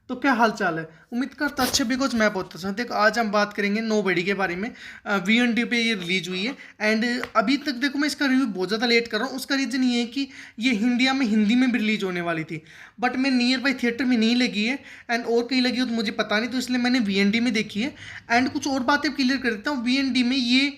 तो क्या हाल चाल है। उम्मीद करता अच्छे बिकॉज मैं बहुत अच्छा हूं। देखो आज हम बात करेंगे नोबडी के बारे में। वीएनडी पे ये रिलीज हुई है एंड अभी तक देखो मैं इसका रिव्यू बहुत ज़्यादा लेट कर रहा हूँ। उसका रीज़न ये है कि ये इंडिया में हिंदी में भी रिलीज होने वाली थी, बट मैं नियर बाई थिएटर में नहीं लगी है एंड और कहीं लगी हो तो मुझे पता नहीं, तो इसलिए मैंने वीएनडी में देखी है। एंड कुछ और बातें क्लियर कर देता हूँ। वीएनडी में ये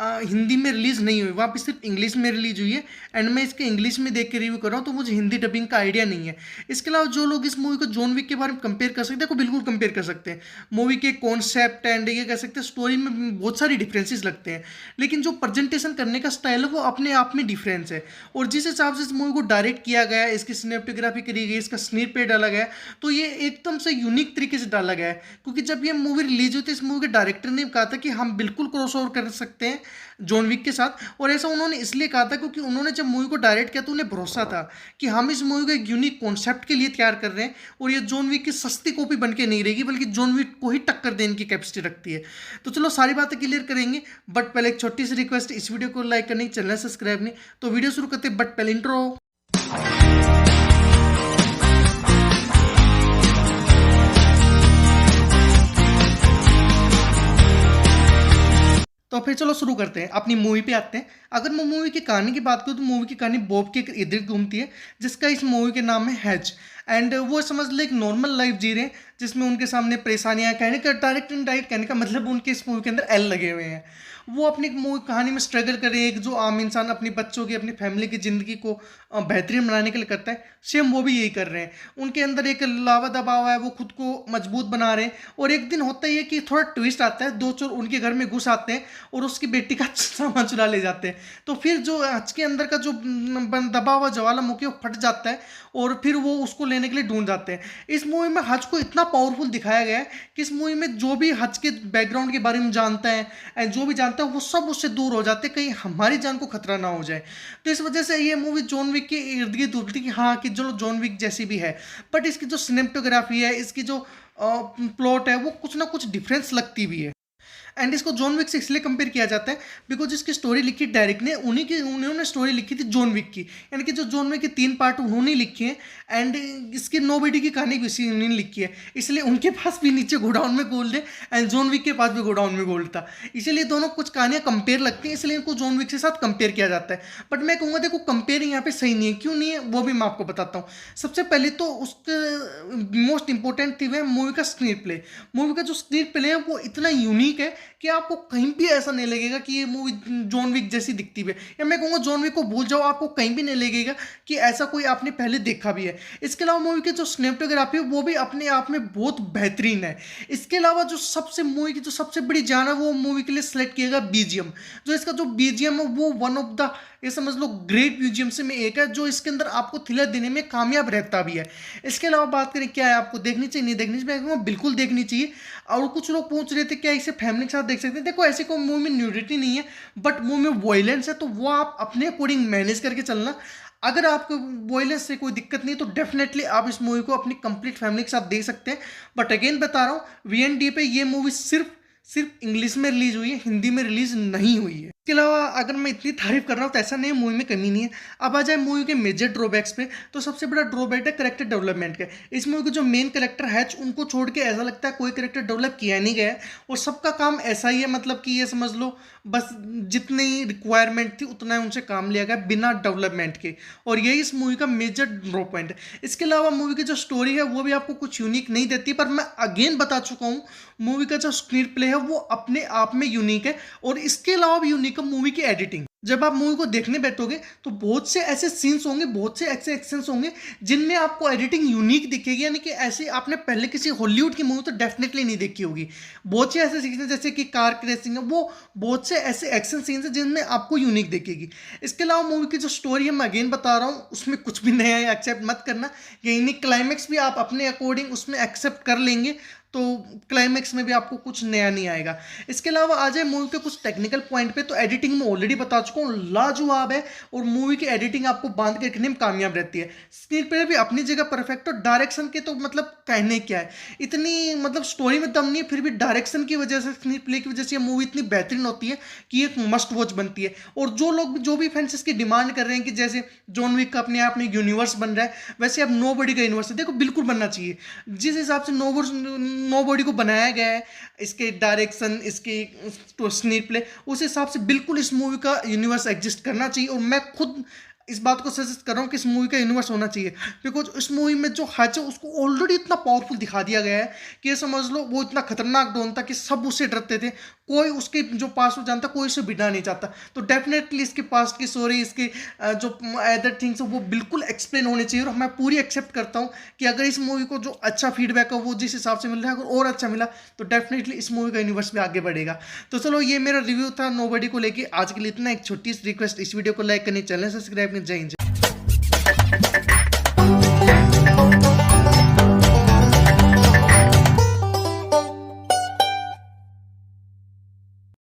हिंदी में रिलीज़ नहीं हुई, वहाँ पे सिर्फ इंग्लिश में रिलीज हुई है एंड मैं इसके इंग्लिश में देख के रिव्यू कर रहा हूँ, तो मुझे हिंदी डबिंग का आइडिया नहीं है। इसके अलावा जो लोग इस मूवी को जॉन विक के बारे में कंपेयर कर सकते हैं, को बिल्कुल कंपेयर कर सकते हैं। मूवी के कॉन्सेप्ट एंड ये कह सकते हैं स्टोरी में बहुत सारी डिफरेंसेस लगते हैं, लेकिन जो प्रेजेंटेशन करने का स्टाइल है वो अपने आप में डिफरेंस है। और जिस हिसाब से इस मूवी को डायरेक्ट किया गया है, इसकी सिनेमेटोग्राफी करी गई, इसका स्क्रीन पे डाला गया है, तो ये एकदम से यूनिक तरीके से डाला गया है। क्योंकि जब ये मूवी रिलीज हुई थी, इस मूवी के डायरेक्टर ने कहा था कि हम बिल्कुल क्रॉस ओवर कर सकते हैं जॉन विक के साथ। और ऐसा उन्होंने इसलिए कहा था क्योंकि उन्होंने जब मूवी को डायरेक्ट किया तो उन्हें भरोसा था कि हम इस मूवी को एक यूनिक कॉन्सेप्ट के लिए तैयार कर रहे हैं और ये जॉन विक की सस्ती कॉपी बन के नहीं रहेगी, बल्कि जॉन विक को ही टक्कर देने की कैपेसिटी रखती है। तो चलो सारी बातें क्लियर करेंगे, बट पहले एक छोटी सी रिक्वेस्ट, इस वीडियो को लाइक करने, चैनल सब्सक्राइब नहीं। तो वीडियो शुरू करते हैं, बट पहले इंट्रो। तो फिर चलो शुरू करते हैं, अपनी मूवी पे आते हैं। अगर मैं मूवी की कहानी की बात करूँ तो मूवी की कहानी बॉब के इर्द गिर्द घूमती है, जिसका इस मूवी के नाम है हैज। एंड वो समझ ले एक नॉर्मल लाइफ जी रहे हैं, जिसमें उनके सामने परेशानियां, कहने का डायरेक्ट एंड डायरेक्ट कहने का मतलब उनके इस मूवी के अंदर एल लगे हुए हैं। वो अपनी मूवी कहानी में स्ट्रगल कर रहे हैं, एक जो आम इंसान अपनी बच्चों की, अपनी फैमिली की ज़िंदगी को बेहतरीन बनाने के लिए करता है, सेम वो भी यही कर रहे हैं। उनके अंदर एक लावा दबाव है, वो खुद को मजबूत बना रहे हैं। और एक दिन होता ही है कि थोड़ा ट्विस्ट आता है, दो चोर उनके घर में घुस आते हैं और उसकी बेटी का सामान चुरा ले जाते हैं। तो फिर जो हज के अंदर का जो दबा हुआ ज्वालामुखी वो फट जाता है और फिर वो उसको लेने के लिए ढूंढ जाते हैं। इस मूवी में हज को इतना पावरफुल दिखाया गया है कि इस मूवी में जो भी हज के बैकग्राउंड के बारे में जानता है एंड जो भी जानता है वो सब उससे दूर हो जाते हैं, कहीं हमारी जान को खतरा ना हो जाए। तो इस वजह से ये मूवी जॉन विक के इर्द गिर्द उड़ती कि हाँ कि जो जॉन विक जैसी भी है, बट इसकी जो सिनेमेटोग्राफी है, इसकी जो प्लॉट है, वो कुछ ना कुछ डिफरेंस लगती भी है। एंड इसको जॉन विक से इसलिए कंपेयर किया जाता है बिकॉज इसकी स्टोरी लिखी डायरेक्ट ने उन्होंने स्टोरी लिखी थी जॉन विक की, यानी कि जो जॉन विक के 3 पार्ट उन्होंने लिखे हैं एंड इसकी नोबडी की कहानी भी इसी उन्होंने लिखी है। इसलिए उनके पास भी नीचे गोडाउन में गोल्ड है एंड जॉन विक के पास भी गोडाउन में गोल्ड था, इसीलिए दोनों कुछ कहानियां कंपेयर लगती हैं, इसलिए इनको जॉन विक के साथ कंपेयर किया जाता है। बट मैं कहूँगा देखो कंपेयर यहाँ पे सही नहीं है, क्यों नहीं है वो भी मैं आपको बताता हूँ। सबसे पहले तो उसके मोस्ट इंपॉर्टेंट थी वह मूवी का स्क्रीन प्ले। मूवी का जो स्क्रीन प्ले है वो इतना यूनिक है कि आपको कहीं भी ऐसा नहीं लगेगा कि ये मूवी जॉन विक जैसी दिखती है, या मैं कहूँगा जॉन विक को भूल जाओ, आपको कहीं भी नहीं लगेगा कि ऐसा कोई आपने पहले देखा भी है। इसके अलावा मूवी की जो सिनेमेटोग्राफी है वो भी अपने आप में बहुत बेहतरीन है। इसके अलावा जो सबसे मूवी की जो सबसे बड़ी जान है वो मूवी के लिए सेलेक्ट किया गया बीजीएम। जो इसका जो बीजीएम है वो वन ऑफ द, ये समझ लो ग्रेट म्यूजियम से में एक है, जो इसके अंदर आपको थ्रिलर देने में कामयाब रहता भी है। इसके अलावा बात करें क्या है आपको देखनी चाहिए नहीं देखनी चाहिए, मैं कहूँगा बिल्कुल देखनी चाहिए। और कुछ लोग पूछ रहे थे क्या इसे फैमिली के साथ देख सकते हैं, देखो ऐसी कोई मूवी में न्यूडिटी नहीं है, बट मूवी में वॉयलेंस है, तो वो आप अपने अकॉर्डिंग मैनेज करके चलना। अगर आपको वॉयलेंस से कोई दिक्कत नहीं है तो डेफिनेटली आप इस मूवी को अपनी कंप्लीट फैमिली के साथ देख सकते हैं। बट अगेन बता रहा हूँ वीएनडी पे ये मूवी सिर्फ सिर्फ इंग्लिश में रिलीज हुई है, हिंदी में रिलीज नहीं हुई है। इसके अलावा अगर मैं इतनी तारीफ कर रहा हूँ तो ऐसा नहीं है मूवी में कमी नहीं है। अब आ जाए मूवी के मेजर ड्रॉबैक्स पे, तो सबसे बड़ा ड्रॉबैक है करेक्टर डेवलपमेंट का। इस मूवी के जो मेन करेक्टर है उनको छोड़ के ऐसा लगता है कोई करेक्टर डेवलप किया नहीं गया है और सबका काम ऐसा ही है, मतलब कि ये समझ लो बस जितनी रिक्वायरमेंट थी उतना ही उनसे काम लिया गया बिना डेवलपमेंट के, और यही इस मूवी का मेजर ड्रॉ पॉइंट है। इसके अलावा मूवी की जो स्टोरी है वो भी आपको कुछ यूनिक नहीं देती, पर मैं अगेन बता चुका हूँ मूवी का जो स्क्रीन प्ले है वो अपने आप में यूनिक है। और इसके अलावा भी यूनिक है मूवी की एडिटिंग। जब आप मूवी को देखने बैठोगे तो बहुत से ऐसे सीन्स होंगे, बहुत से ऐसे एक्शंस होंगे जिनमें आपको एडिटिंग यूनिक दिखेगी, यानी कि ऐसे आपने पहले किसी हॉलीवुड की मूवी तो डेफिनेटली नहीं देखी होगी। बहुत से ऐसे सीन्स हैं जैसे कि कार क्रेसिंग है, वो बहुत से ऐसे एक्शन सीन्स हैं जिनमें आपको यूनिक दिखेगी। इसके अलावा मूवी की जो स्टोरी है मैं अगेन बता रहा हूँ उसमें कुछ भी नया है एक्सेप्ट मत करना, यानी क्लाइमैक्स भी आप अपने अकॉर्डिंग उसमें एक्सेप्ट कर लेंगे, तो क्लाइमैक्स में भी आपको कुछ नया नहीं आएगा। इसके अलावा आ जाए मूवी के कुछ टेक्निकल पॉइंट पे, तो एडिटिंग में ऑलरेडी बता चुका हूँ, लाजवाब है। और मूवी की एडिटिंग आपको बांध के रखने में कामयाब रहती है। स्क्रीन प्ले भी अपनी जगह परफेक्ट, और डायरेक्शन के तो मतलब कहने क्या है, इतनी मतलब स्टोरी में दम नहीं है, फिर भी डायरेक्शन की वजह से, स्क्रीन प्ले की वजह से ये मूवी इतनी बेहतरीन होती है कि एक मस्ट वॉच बनती है। और जो लोग, जो भी फैंस इसकी डिमांड कर रहे हैं कि जैसे जॉन विक का अपने आप में यूनिवर्स बन रहा है, वैसे अब नो बॉडी का यूनिवर्स है, देखो बिल्कुल बनना चाहिए। जिस हिसाब से नो बॉडी को बनाया गया है, इसके डायरेक्शन, इसकी स्क्रीन प्ले, उस हिसाब से बिल्कुल इस मूवी का यूनिवर्स एग्जिस्ट करना चाहिए। और मैं खुद इस बात को सजेस्ट कर रहा हूँ कि इस मूवी का यूनिवर्स होना चाहिए, बिकॉज इस मूवी में जो हच है उसको ऑलरेडी इतना पावरफुल दिखा दिया गया है कि ये समझ लो वो इतना खतरनाक डॉन था कि सब उससे डरते थे। कोई उसके जो पास को जानता, कोई उसे बिना नहीं चाहता। तो डेफिनेटली इसके पास्ट की स्टोरी, इसके जो अदर थिंग्स है वो बिल्कुल एक्सप्लेन होने चाहिए। और मैं पूरी एक्सेप्ट करता हूँ कि अगर इस मूवी को जो अच्छा फीडबैक है वो जिस हिसाब से मिल रहा है, अगर और अच्छा मिला तो डेफिनेटली इस मूवी का यूनिवर्स भी आगे बढ़ेगा। तो चलो, ये मेरा रिव्यू था नोबडी को लेके। आज के लिए इतना। एक छोटी सी रिक्वेस्ट, इस वीडियो को लाइक करनी, चैनल सब्सक्राइब करनी। जय हिंद।